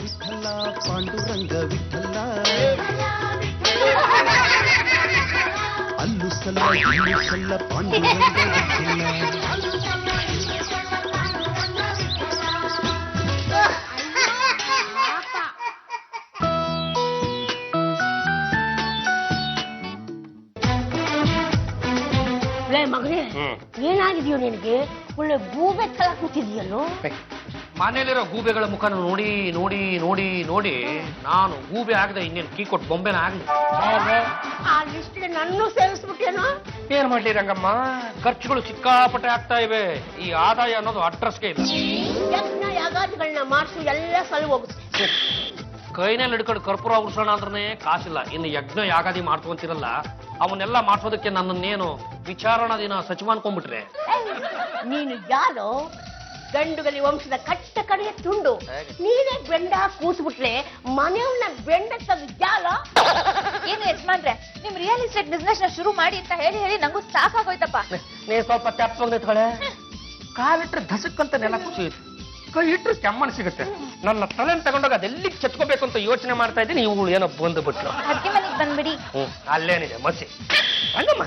ವಿಠಲ ಪಾಂಡುರಂಗ ವಿಠಲ ಅಲ್ಲು ಸಲ್ಲ ಇಲ್ಲು ಸಲ್ಲ ಪಾಂಡುರಂಗ ವಿಠಲ. ಮಗನೇ ಏನಾಗಿದೆಯೋ ನಿನಗೆ? ಒಳ್ಳೆ ಗೂಬೆ ತರ ಕೂತಿದೆಯಲ್ಲೋ. ಮನೇಲಿರೋ ಗೂಬೆಗಳ ಮುಖನ ನೋಡಿ ನೋಡಿ ನೋಡಿ ನೋಡಿ ನಾನು ಗೂಬೆ ಆಗದೆ ಇನ್ನೇನು ಕೀ ಕೊಟ್ಟು ಬೊಂಬೆನ ಆಗ್ಲಿ. ಆ ಲಿಸ್ಟ್ಗೆ ನನ್ನೂ ಸೇರಿಸ್ಬಿಟ್ಟೇನೋ. ಏನ್ ಮಾಡ್ಲಿ ರಂಗಮ್ಮ, ಖರ್ಚುಗಳು ಸಿಕ್ಕಾಪಟ್ಟೆ ಆಗ್ತಾ ಇವೆ. ಈ ಆದಾಯ ಅನ್ನೋದು ಅಡ್ರೆಸ್ಗೆ ಇಲ್ಲ. ಯಜ್ಞ ಯಾಗಾದಿಗಳನ್ನ ಮಾಡಿಸು, ಎಲ್ಲ ಸಲ ಹೋಗುತ್ತೆ. ಕೈನಲ್ಲಿ ಹಿಡ್ಕೊಂಡು ಕರ್ಪೂರ ಉರ್ಸೋಣ ಅಂದ್ರೆ ಕಾಸಿಲ್ಲ. ಇನ್ನು ಯಜ್ಞ ಯಾಗಾದಿ ಮಾಡ್ಕೊಂತಿರಲ್ಲ, ಅವನ್ನೆಲ್ಲ ಮಾಡ್ಸೋದಕ್ಕೆ ನನ್ನನ್ನೇನು ವಿಚಾರಣಾ ದಿನ ಸಚಿವ ಅನ್ಕೊಂಡ್ಬಿಟ್ರೆ. ನೀನು ಯಾರೋ ಗಂಡುಗಲಿ ವಂಶದ ಕಟ್ಟ ಕಡೆಯ ತುಂಡು. ನೀನೇ ಬೆಂಡ ಕೂತ್ಬಿಟ್ರೆ ಮನೆಯವ್ನ ಬೆಂಡ ತೆಗೆದು ಯಾರೋ. ಏನು ಯಜಮಾನ್ರೆ, ನಿಮ್ ರಿಯಲ್ ಎಸ್ಟೇಟ್ ಬಿಸ್ನೆಸ್ ನ ಶುರು ಮಾಡಿ ಅಂತ ಹೇಳಿ ಹೇಳಿ ನಂಗೂ ಸಾಕಾಗೋಯ್ತಪ್ಪ. ನೀ ಸ್ವಲ್ಪ ತೆಪ್ಪಂಗ್ ನಿಂತ್ಕೊಳ್ಳೆ. ಕಾಲಿಟ್ರೆ ಧಸಕ್ಕಂತ ನೆಲ ಕುಸಿಯುತ್ತೆ, ಕೈ ಇಟ್ಟರು ಕೆಮ್ಮಣ್ಣು ಸಿಗುತ್ತೆ. ನನ್ನ ತಲೆನ ತಗೊಂಡೋಗ ಅದೆಲ್ಲಿಗೆ ಚಚ್ಕೋಬೇಕು ಅಂತ ಯೋಚನೆ ಮಾಡ್ತಾ ಇದ್ದೀನಿ. ಇವು ಏನೋ ಬಂದು ಬಿಟ್ಲು. ಅಡ್ಗೆ ಮನೆಗೆ ಬಂದ್ಬಿಡಿ. ಅಲ್ಲೇನಿದೆ ಮಸಿ. ರಂಗಮ್ಮ,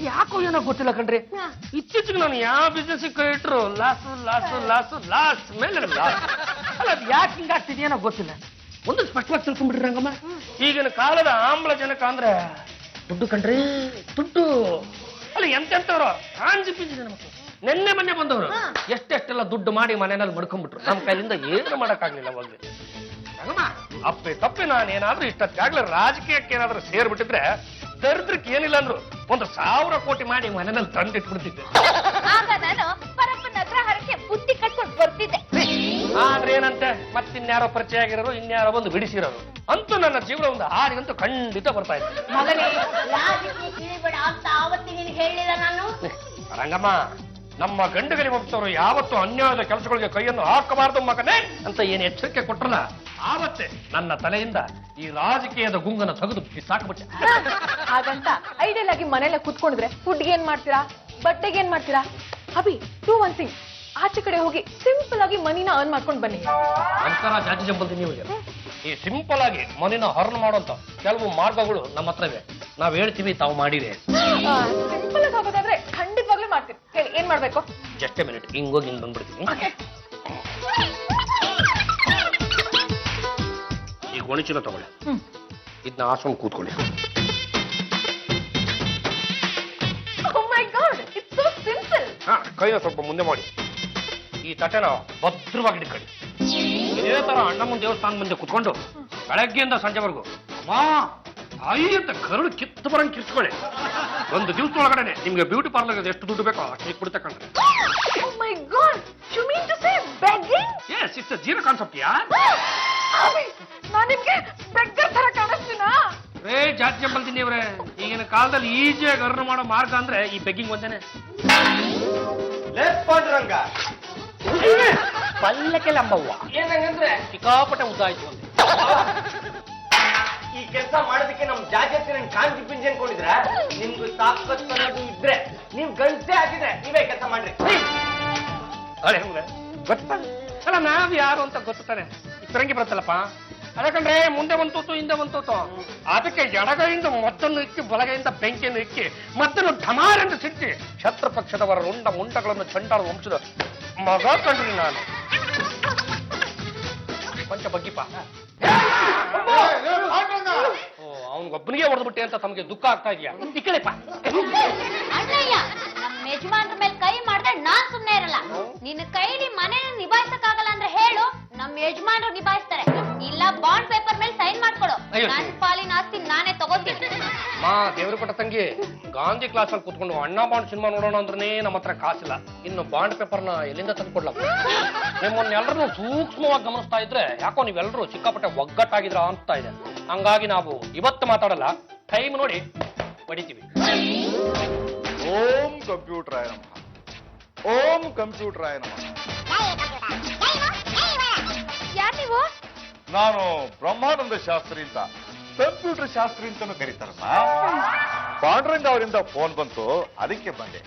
ಯಾಕೋ ಏನೋ ಗೊತ್ತಿಲ್ಲ ಕಣ್ರಿ, ಇತ್ತೀಚೆಗೆ ನಾನು ಯಾವ ಬಿಸ್ನೆಸ್ ಕೈ ಇಟ್ರು ಲಾಸು ಲಾಸು ಲಾಸು ಲಾಸ್ ಮೇಲೆ ಲಾಸ್. ಅಲ್ಲ, ಅದು ಯಾಕೆ ಹಿಂಗಾಗ್ತಿದೆಯೇನೋ ಗೊತ್ತಿಲ್ಲ. ಒಂದು ಸ್ಪಷ್ಟವಾಗಿ ತಿಳ್ಕೊಂಡ್ಬಿಡ್ರಿ ರಂಗಮ್ಮ, ಈಗಿನ ಕಾಲದ ಆಮ್ಲಜನಕ ಅಂದ್ರೆ ದುಡ್ಡು ಕಣ್ರಿ, ದುಡ್ಡು. ಅಲ್ಲ, ಎಂತೆಂತವ್ರು ಕಾಂಜಿ ಪಿಂಜಿ ನಮಗೂ ನೆನ್ನೆ ಮೊನ್ನೆ ಬಂದವರು ಎಷ್ಟೆಷ್ಟೆಲ್ಲ ದುಡ್ಡು ಮಾಡಿ ಮನೆಯಲ್ಲಿ ಮಡ್ಕೊಂಡ್ಬಿಟ್ರು. ನಮ್ಮ ಕೈಲಿಂದ ಏನು ಮಾಡಕ್ಕಾಗ್ಲಿಲ್ಲ. ಹೋಗ್ಲಿ ರಂಗಮ್ಮ, ಅಪ್ಪೆ ತಪ್ಪೆ ನಾನೇನಾದ್ರೂ ಇಷ್ಟೊತ್ತಾಗ್ಲೇ ರಾಜಕೀಯಕ್ಕೆ ಏನಾದ್ರೂ ಸೇರ್ಬಿಟ್ಟಿದ್ರೆ ದರಿದ್ರಕ್ಕೆ ಏನಿಲ್ಲ ಅಂದ್ರು 1,000 ಕೋಟಿ ಮಾಡಿ ಮನೆಯಲ್ಲಿ ತಂದಿಟ್ಬಿಡ್ತಿದ್ದೆ. ಆಗ ನಾನು ಪರಪ್ಪನ ಅಗ್ರಹಾರಕ್ಕೆ ಬುದ್ಧಿ ಕಟ್ಕೊಂಡು ಬರ್ತಿದ್ದೆ. ಆದ್ರೆ ಏನಂತೆ, ಮತ್ತಿನ್ಯಾರೋ ಪರಿಚಯ ಆಗಿರೋರು, ಇನ್ಯಾರೋ ಬಂದು ಬಿಡಿಸಿರೋರು. ಅಂತೂ ನನ್ನ ಜೀವನ ಒಂದು ಹಾರಿಗಂತೂ ಖಂಡಿತ ಬರ್ತಾ ಇತ್ತು. ಮಗನೇ, ರಾಜಕೀಯ ತಿಳಿಬೇಡ ಅಂತ ಆವತ್ತಿ ನಿನಗೆ ಹೇಳಿಲ್ಲ ನಾನು. ರಂಗಮ್ಮ, ನಮ್ಮ ಗಂಡುಗಲಿ ವಂಶದವರು ಯಾವತ್ತೂ ಅನ್ಯಾಯದ ಕೆಲಸಗಳಿಗೆ ಕೈಯನ್ನು ಹಾಕಬಾರದು ಮಗನೇ ಅಂತ ಏನು ಎಚ್ಚರಿಕೆ ಕೊಟ್ರಲ್ಲ, ಆವತ್ತೇ ನನ್ನ ತಲೆಯಿಂದ ಈ ರಾಜಕೀಯದ ಗುಂಗನ ತೆಗೆದು ಬಿಸಾಕ್ಬಿಟ್ಟೆ. ಹಾಗಂತ ಐಡಿಯಲ್ ಆಗಿ ಮನೇಲೆ ಕುತ್ಕೊಂಡಿದ್ರೆ ಫುಡ್ಗೆ ಏನ್ ಮಾಡ್ತೀರಾ, ಬಟ್ಟೆಗೆ ಏನ್ ಮಾಡ್ತೀರಾ? ಅಭಿ, ಟೂ ಒನ್ ಥಿಂಗ್, ಆಚೆ ಕಡೆ ಹೋಗಿ ಸಿಂಪಲ್ ಆಗಿ ಮನಿನ ಅರ್ನ್ ಮಾಡ್ಕೊಂಡು ಬನ್ನಿ. ಅಂತರ ಜಾತಿ ಜಂಬಲ್ದಿ ನಿಮಗೆ ಈ ಸಿಂಪಲ್ ಆಗಿ ಮನಿನ ಹರ್ನ್ ಮಾಡೋಂತ ಕೆಲವು ಮಾರ್ಗಗಳು ನಮ್ಮ ಹತ್ರ ಇವೆ. ನಾವ್ ಹೇಳ್ತೀವಿ, ತಾವು ಮಾಡಿರಿ. ಸಿಂಪಲ್ ಆಗಿ ಹೋಗೋದಾದ್ರೆ ಖಂಡಿತವಾಗ್ಲೂ ಮಾಡ್ತೀನಿ. ಹೇಳಿ, ಏನ್ ಮಾಡ್ಬೇಕು? ಜಸ್ಟ್ ಎ ಮಿನಿಟ್, ಹಿಂಗೋಗಿ ಹಿಂಗ್ ಬಂದ್ಬಿಡ್ತೀನಿ. ಈ ಗೋಣಿಚೀಲ ತಗೊಳ್ಳಿ, ಇದನ್ನ ಹಾಸ್ಕೊಂಡು ಕೂತ್ಕೊಳ್ಳಿ. Oh my God, it's so simple. ಕೈನ ಸ್ವಲ್ಪ ಮುಂದೆ ಮಾಡಿ, ಈ ತಟೆನ ಭದ್ರವಾಗಿ ಇಟ್ಕೊಳ್ಳಿ. ಇದೇ ತರ ಅಣ್ಣಮ್ಮನ ದೇವಸ್ಥಾನ ಮುಂದೆ ಕುತ್ಕೊಂಡು ಬೆಳಗ್ಗೆಯಿಂದ ಸಂಜೆವರೆಗೂ ಅಮ್ಮಾ ತಾಯಿ ಅಂತ ಕರುಳು ಕಿತ್ತು ಬರಂಗ್ ಕಿರ್ಚ್ಕೊಳ್ಳಿ. ಒಂದು ದಿವಸದೊಳಗಡೆ ನಿಮ್ಗೆ ಬ್ಯೂಟಿ ಪಾರ್ಲರ್ ಎಷ್ಟು ದುಡ್ಡು ಬೇಕೋ ಅಷ್ಟು ಬಿಡುತ್ತೆ ಕಣ್ರಿ. Oh my God, you mean to say begging? Yes, it's a zero concept, ಯಾರ್? ನಾನು ನಿಮ್ಗೆ ಬೆಗ್ಗರ್ ತರ ಕಾಣಿಸ್ತೀನಾ? ಜಾತಿ ಜಂಬಲ್ತೀನಿ ಅವ್ರೆ, ಈಗಿನ ಕಾಲದಲ್ಲಿ ಈಜಿಯಾಗಿ ಅರ್ನ್ ಮಾಡೋ ಮಾರ್ಗ ಅಂದ್ರೆ ಈ ಬೆಗ್ಗಿಂಗ್ ಒಂದೇನೆ. ರಂಗ ಪಲ್ಲಕ್ಕೆ ಲಂಬವ್ವ ಏನಂದ್ರೆ ಸಿಕ್ಕಾಪಟ್ಟೆ ಉದ್ದ ಆಯ್ತು ಅಂತ. ಈ ಕೆಲಸ ಮಾಡೋದಕ್ಕೆ ನಮ್ ಜಾಗೃತಿ ನನ್ ಕಾಂತಿ ಪಿಂಜಿ ಅನ್ಕೊಂಡಿದ್ರ? ನಿಮ್ಗೂ ತಾಕತ್ತು ಅನ್ನೋದು ಇದ್ರೆ ನೀವ್ ಗಂಟೆ ಹಾಕಿದ್ರೆ ನೀವೇ ಕೆಲಸ ಮಾಡ್ರಿ. ಗೊತ್ತಾ? ಅಲ್ಲ, ನಾವ್ ಯಾರು ಅಂತ ಗೊತ್ತಾನೆ ಇರಂಗಿ ಬರುತ್ತಲ್ಲಪ್ಪ. ಅದಕ್ಕಂದ್ರೆ ಮುಂದೆ ಒಂದು ತೂತು, ಹಿಂದೆ ಒಂದು ತೂತು. ಅದಕ್ಕೆ ಎಡಗೈಯಿಂದ ಮತ್ತೊಂದು ಇಕ್ಕಿ, ಬಲಗೈಯಿಂದ ಬೆಂಕಿಯನ್ನು ಇಕ್ಕಿ, ಮತ್ತೊಂದು ಢಮಾರೆಂದು ಸಿಕ್ಕಿ ಶತ್ರು ಪಕ್ಷದವರ ರುಂಡ ಮುಂಡಗಳನ್ನು ಚಂಡಾಳ ವಂಶದ ಮಗ ಕಂಡ್ರಿ ನಾನು. ಕೊಂಚ ಬಗ್ಗಿಪ್ಪ. ಅವನಿಗೊಬ್ಬನಿಗೆ ಹೊಡೆದ್ಬಿಟ್ಟೆ ಅಂತ ತಮಗೆ ದುಃಖ ಆಗ್ತಾ ಇದೆಯಾ? ಇಕ್ಕಳೆಪ್ಪ. ಅಣ್ಣಯ್ಯ, ನಮ್ಮ ಯಜಮಾನ್ರ ಮೇಲೆ ಕೈ ಮಾಡಿದ್ರೆ ನಾನ್ ಸುಮ್ನೆ ಇರಲ್ಲ. ನಿನ್ನ ಕೈಲಿ ಮನೇನ ನಿಭಾಯಿಸಕ್ಕಾಗಲ್ಲ ಅಂದ್ರೆ ಹೇಳು, ನಮ್ಮ ಯಜಮಾನ್ರು ನಿಭಾಯಿಸ್ತಾರೆ. ಇಲ್ಲ ಬಾಂಡ್ ಪೇಪರ್ ಮೇಲೆ ಸೈನ್ ಮಾಡ್ಕೊಡು, ನನ್ನ ಪಾಲಿನ ಆಸ್ತಿ ನಾನೇ ತಗೋತೀನಿ. ಮಾ ದೇವ್ರ ಕೊಟ್ಟ ತಂಗಿ, ಗಾಂಧಿ ಕ್ಲಾಸ್ ಅಲ್ಲಿ ಕುತ್ಕೊಂಡು ಅಣ್ಣ ಬಾಂಡ್ ಸಿನಿಮಾ ನೋಡೋಣ ಅಂದ್ರೆ ನಮ್ಮ ಹತ್ರ ಕಾಸಿಲ್ಲ. ಇನ್ನು ಬಾಂಡ್ ಪೇಪರ್ನ ಎಲ್ಲಿಂದ ತಂದ್ಕೊಡ್ಲಪ್ಪ? ನಿಮ್ಮನ್ನೆಲ್ಲರೂ ಸೂಕ್ಷ್ಮವಾಗಿ ಗಮನಿಸ್ತಾ ಇದ್ರೆ ಯಾಕೋ ನೀವೆಲ್ಲರೂ ಸಿಕ್ಕಾಪಟ್ಟೆ ಒಗ್ಗಟ್ಟಾಗಿದ್ರ ಅನ್ಸ್ತಾ ಇದೆ. ಹಂಗಾಗಿ ನಾವು ಇವತ್ತು ಮಾತಾಡಲ್ಲ, ಟೈಮ್ ನೋಡಿ ಬಡಿತೀವಿ. ಓಂ ಕಂಪ್ಯೂಟರಾಯ ನಮಃ. ಓಂ ಕಂಪ್ಯೂಟರಾಯ ನಮಃ. ಯಾರ್ ನೀವು? ನಾನು ಬ್ರಹ್ಮಾನಂದ ಶಾಸ್ತ್ರಿ ಅಂತ, ಕಂಪ್ಯೂಟರ್ ಶಾಸ್ತ್ರಿ ಅಂತಾನು ಕರೀತಾರಮ್ಮ. ಪಾಂಡುರಂಗ ಅವರಿಂದ ಫೋನ್ ಬಂತು, ಅದಕ್ಕೆ ಬಂದೆ.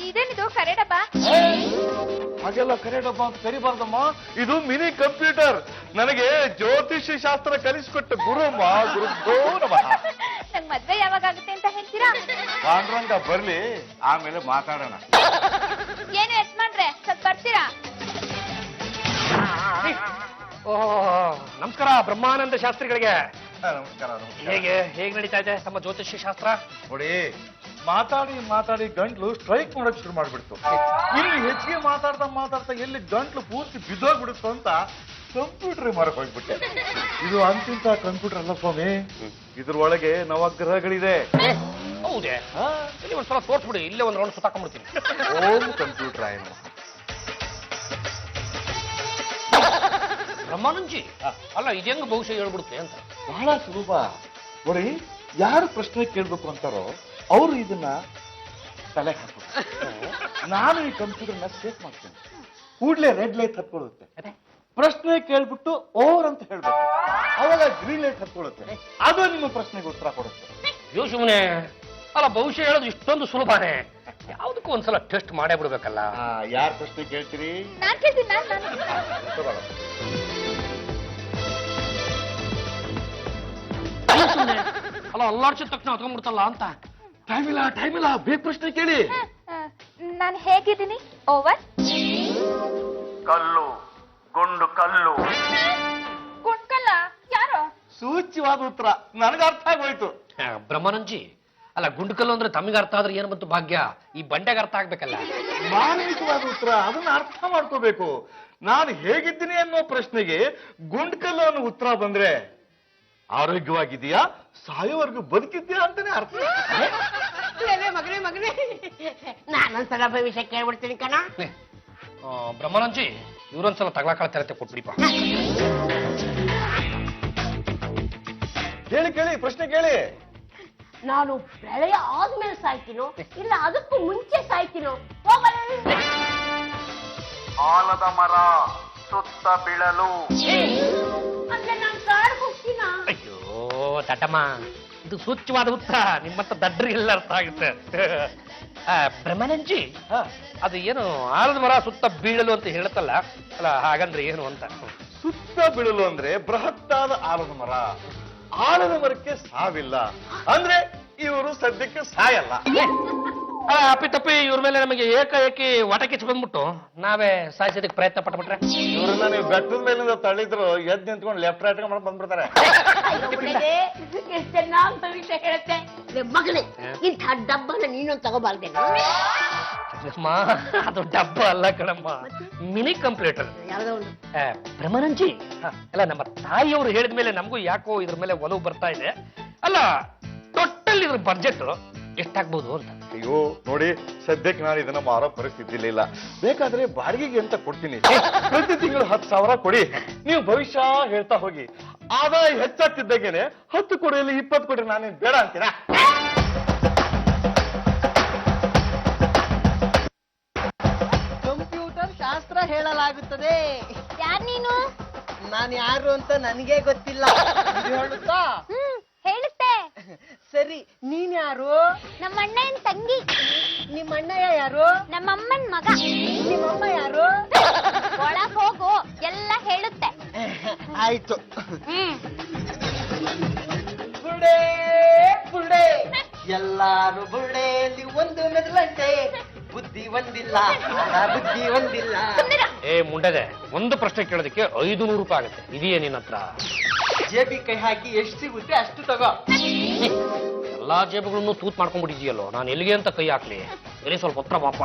ಇದೇನಿದು ಕರೆ ಡಬ್ಬ? ಹಾಗೆಲ್ಲ ಕರೆ ಡಬ್ಬ ಅಂತ ಕರಿಬಾರ್ದಮ್ಮ, ಇದು ಮಿನಿ ಕಂಪ್ಯೂಟರ್. ನನಗೆ ಜ್ಯೋತಿಷ್ಯ ಶಾಸ್ತ್ರ ಕಲಿಸಿಕೊಟ್ಟ ಗುರುಮ್ಮ ಗುರುಭ್ಯೋ ನಮಃ. ನಂಗ್ ಮದ್ವೆ ಯಾವಾಗ ಆಗುತ್ತೆ ಅಂತ ಹೇಳ್ತೀರಾ? ಪಾಂಡುರಂಗ ಬರ್ಲಿ, ಆಮೇಲೆ ಮಾತಾಡೋಣ. ಏನು ಯಜಮಾನ್ರೆ, ಸ್ವಲ್ಪ ಬರ್ತೀರಾ? ನಮಸ್ಕಾರ ಬ್ರಹ್ಮಾನಂದ ಶಾಸ್ತ್ರಿಗಳಿಗೆ. ನಮಸ್ಕಾರ. ಹೇಗೆ ನಡೀತಾ ಇದೆ ತಮ್ಮ ಜ್ಯೋತಿಷ್ಯ ಶಾಸ್ತ್ರ? ನೋಡಿ, ಮಾತಾಡಿ ಗಂಟ್ಲು ಸ್ಟ್ರೈಕ್ ಮಾಡಕ್ ಶುರು ಮಾಡ್ಬಿಡ್ತು. ಇಲ್ಲಿ ಹೆಚ್ಚಿಗೆ ಮಾತಾಡ್ತಾ ಎಲ್ಲಿ ಗಂಟ್ಲು ಪೂರ್ತಿ ಬಿದ್ದೋಗ್ಬಿಡುತ್ತೋ ಅಂತ ಕಂಪ್ಯೂಟರ್ ಮಾರಕ್ ಹೋಗ್ಬಿಟ್ಟೆ. ಇದು ಅಂತಿಂತ ಕಂಪ್ಯೂಟರ್ ಅಲ್ಲ ಸ್ವಾಮಿ, ಇದ್ರೊಳಗೆ ನವಗ್ರಹಗಳಿದೆ. ಹೌದೇ? ಇಲ್ಲಿ ಒಂದ್ಸಲ ತೋರ್ಸ್ಬಿಡಿ, ಇಲ್ಲೇ ಒಂದ್ ರೌಂಡ್ ಸುತ್ತಾಕೊಂಡ್ಬಿಡ್ತೀನಿ. ಓಂ ಕಂಪ್ಯೂಟರ್ ಆಯ್ತು. ಬ್ರಹ್ಮಾನಂಜಿ, ಅಲ್ಲ ಇದೇಂಗ ಬಹುಶಃ ಹೇಳ್ಬಿಡುತ್ತೆ ಅಂತ. ಬಹಳ ಸುಲಭ ನೋಡಿ, ಯಾರು ಪ್ರಶ್ನೆ ಕೇಳ್ಬೇಕು ಅಂತಾರೋ ಅವರು ಇದನ್ನ ತಲೆ ಹಾಕ್ಬೇಕು. ನಾನು ಈ ಕಂಪ್ಯೂಟರ್ನ ಸೇಫ್ ಮಾಡ್ತೇನೆ. ಕೂಡ್ಲೆ ರೆಡ್ ಲೈಟ್ ಹತ್ಕೊಳ್ಳುತ್ತೆ. ಪ್ರಶ್ನೆ ಕೇಳ್ಬಿಟ್ಟು ಓವರ್ ಅಂತ ಹೇಳ್ಬೇಕು, ಅವಾಗ ಗ್ರೀನ್ ಲೈಟ್ ಹತ್ಕೊಳ್ಳುತ್ತೆ. ಅದು ನಿಮ್ಮ ಪ್ರಶ್ನೆಗೆ ಉತ್ತರ ಕೊಡುತ್ತೆ. ಅಯ್ಯೋ ಸುಮ್ಮನೆ ಅಲ್ಲ, ಬಹುಶಃ ಹೇಳೋದು ಇಷ್ಟೊಂದು ಸುಲಭನೇ? ಯಾವ್ದಕ್ಕೂ ಒಂದ್ಸಲ ಟೆಸ್ಟ್ ಮಾಡೇ ಬಿಡ್ಬೇಕಲ್ಲ. ಯಾರು ಪ್ರಶ್ನೆ ಕೇಳ್ತೀರಿ? ನಾನ್ ಕೇಳ್ತೀನಿ, ನಾನು ಅಲ್ಲ, ಅಲ್ಲಾಡ್ಸಿದ ತಕ್ಷಣ ಹತ್ಕೊಂಡ್ಬಿಡ್ತಲ್ಲ ಅಂತ. ಟೈಮ್ ಇಲ್ಲ, ಬೇಗ ಪ್ರಶ್ನೆ ಕೇಳಿ. ನಾನು ಹೇಗಿದ್ದೀನಿ? ಓವರ್. ಕಲ್ಲು, ಗುಂಡು ಕಲ್ಲು. ಗುಂಡ್ಕಲ್ಲ ಯಾರು? ಸೂಚ್ಯವಾದ ಉತ್ತರ, ನನಗೆ ಅರ್ಥ ಆಗೋಯ್ತು. ಬ್ರಹ್ಮಾನಂಜಿ, ಅಲ್ಲ ಗುಂಡುಕಲ್ಲು ಅಂದ್ರೆ ತಮಗೆ ಅರ್ಥ ಆದ್ರೆ ಏನು ಬಂತು ಭಾಗ್ಯ, ಈ ಬಂಡೆಗೆ ಅರ್ಥ ಆಗ್ಬೇಕಲ್ಲ. ಮಾನವಿಕವಾದ ಉತ್ತರ, ಅದನ್ನ ಅರ್ಥ ಮಾಡ್ಕೋಬೇಕು. ನಾನು ಹೇಗಿದ್ದೀನಿ ಅನ್ನೋ ಪ್ರಶ್ನೆಗೆ ಗುಂಡ್ಕಲ್ಲು ಅನ್ನೋ ಉತ್ತರ ಬಂದ್ರೆ ಆರೋಗ್ಯವಾಗಿದೆಯಾ, ಸಾಯೋವರೆಗೂ ಬದುಕಿದ್ಯಾ ಅಂತಾನೆ ಅರ್ಥ. ಮಗನೇ ನಾನೊಂದ್ಸಲ ಭವಿಷ್ಯ ಕೇಳ್ಬಿಡ್ತೀನಿ ಕಣ. ಬ್ರಹ್ಮಾನಂಜಿ, ಇವ್ರೊಂದ್ಸಲ ತಗ್ಲಾಕಾಳ ತೆರತೆ ಕೊಟ್ಬಿಡಿಪ. ಕೇಳಿ ಪ್ರಶ್ನೆ ಕೇಳಿ. ನಾನು ಪ್ರಳಯ ಆದ್ಮೇಲೆ ಸಾಯ್ತೀನೋ ಇಲ್ಲ ಅದಕ್ಕೂ ಮುಂಚೆ ಸಾಯ್ತೀನೋ? ಆಲದ ಮರ ಸುತ್ತ ಬೀಳಲು. ಅಂದ್ರೆ ನಾನು ಕಾಡ್ ಹೋಗ್ತೀನ? ಅಯ್ಯೋ ದಡ್ಡಮ್ಮ, ಇದು ಸೂಚ್ಯವಾದ ಉತ್ತರ, ನಿಮ್ಮಂತ ದಡ್ರಿ ಎಲ್ಲ ಅರ್ಥ ಆಗುತ್ತೆ. ಬ್ರಹ್ಮಾನಂಜಿ, ಅದು ಏನು ಆಲದ ಮರ ಸುತ್ತ ಬೀಳಲು ಅಂತ ಹೇಳುತ್ತಲ್ಲ, ಅಲ್ಲ ಹಾಗಂದ್ರೆ ಏನು ಅಂತ? ಸುತ್ತ ಬೀಳಲು ಅಂದ್ರೆ ಬೃಹತ್ತಾದ ಆಲದ ಮರ. ಆಲದ ಮರಕ್ಕೆ ಸಾವಿಲ್ಲ ಅಂದ್ರೆ ಇವರು ಸದ್ಯಕ್ಕೆ ಸಾಯಲ್ಲ. ಅಪ್ಪಿ ಇವ್ರ ಮೇಲೆ ನಮಗೆ ಏಕಾಏಕಿ ಒಟ ಕಿಚ್ಚು ಬಂದ್ಬಿಟ್ಟು ನಾವೇ ಸಾಯಿಸೋದಕ್ಕೆ ಪ್ರಯತ್ನ ಪಟ್ಬಿಟ್ರೆ, ಇವ್ರನ್ನ ನೀವು ಬೆಟ್ಟದ ಮೇಲಿಂದ ತಳ್ಳಿದ್ರು ಎದ್ದು ನಿಂತ್ಕೊಂಡು ಲೆಫ್ಟ್ ರೈಟ್ ಮಾಡಿ ಬಂದ್ಬಿಡ್ತಾರೆ. ಎಷ್ಟು ಚೆನ್ನಾಗಿ ಭವಿಷ್ಯ ಹೇಳುತ್ತೆ. ಮಗನೇ, ಇಂಥ ಡಬ್ಬನ ನೀನೊಂದು ತಗೋಬಾರ್ದೇನ? ಅಮ್ಮ, ಅದು ಡಬ್ಬ ಅಲ್ಲ ಕಣಮ್ಮ, ಮಿನಿ ಕಂಪ್ಯೂಟರ್. ಯಾವ್ದೋ ಒಂದು. ಬ್ರಹ್ಮಾನಂಜಿ, ಅಲ್ಲ ನಮ್ಮ ತಾಯಿಯವರು ಹೇಳಿದ ಮೇಲೆ ನಮಗೂ ಯಾಕೋ ಇದ್ರ ಮೇಲೆ ಒಲವು ಬರ್ತಾ ಇದೆ. ಅಲ್ಲ, ಟೋಟಲ್ ಇದ್ರ ಬಡ್ಜೆಟ್ ಎಷ್ಟಾಗ್ಬೋದು ಅಂತ? ಅಯ್ಯೋ ನೋಡಿ, ಸದ್ಯಕ್ಕೆ ನಾನು ಇದನ್ನ ಮಾರೋ ಪರಿಸ್ಥಿತಿ ಇಲ್ಲ. ಬೇಕಾದ್ರೆ ಬಾಡಿಗೆಗೆ ಅಂತ ಕೊಡ್ತೀನಿ. ಪ್ರತಿ ತಿಂಗಳು 10,000 ಕೊಡಿ. ನೀವು ಭವಿಷ್ಯ ಹೇಳ್ತಾ ಹೋಗಿ, ಆದಾಯ ಹೆಚ್ಚಾಗ್ತಿದ್ದಾಗೇನೆ 10 ಕೊಡಿ, 20 ಕೊಡಿ, ನಾನೇನ್ ಬೇಡ ಅಂತೀರಾ? ಕಂಪ್ಯೂಟರ್ ಶಾಸ್ತ್ರ ಹೇಳಲಾಗುತ್ತದೆ. ಯಾರ್ ನೀನು? ನಾನು ಯಾರು ಅಂತ ನನಗೆ ಗೊತ್ತಿಲ್ಲ. ಇದು ಹೇಳುತ್ತಾ? ಹೇಳುತ್ತೆ. ಸರಿ, ನೀನ್ ಯಾರು? ನಮ್ಮ ಅಣ್ಣನ ತಂಗಿ. ನಿಮ್ಮ ಅಣ್ಣಯ್ಯ ಯಾರು? ನಮ್ಮಮ್ಮನ್ ಮಗ. ನಿಮ್ಮಮ್ಮ ಯಾರು? ಒಳಗ್ ಹೋಗು, ಎಲ್ಲ ಹೇಳುತ್ತೆ. ಆಯ್ತು. ಹ್ಮ್. ಬುಡೆ ಬುಡೆ, ಎಲ್ಲಾರು ಬುಡೆಯಲ್ಲಿ ಒಂದು ಮೆದುಳಂಟೆ. ಬುದ್ಧಿ ಒಂದಿಲ್ಲ, ಬುದ್ಧಿ ಒಂದಿಲ್ಲ. ಏ ಮುಂಡದೆ, ಒಂದು ಪ್ರಶ್ನೆ ಕೇಳೋದಕ್ಕೆ 500 ರೂಪಾಯಿ ಆಗುತ್ತೆ. ಇದೆಯೇ ನಿನ್ನ ಹತ್ರ? ಜೇಬಿ ಕೈ ಹಾಕಿ ಎಷ್ಟು ಸಿಗುತ್ತೆ ಅಷ್ಟು ತಗೋ. ಎಲ್ಲಾ ಜೇಬುಗಳನ್ನು ತೂತ್ ಮಾಡ್ಕೊಂಡ್ಬಿಟ್ಟಿದೆಯಲ್ಲೋ, ನಾನು ಎಲ್ಲಿಗೆ ಅಂತ ಕೈ ಹಾಕ್ಲಿ? ಬರೀ ಸ್ವಲ್ಪ ಹತ್ರ ಬಾಪ.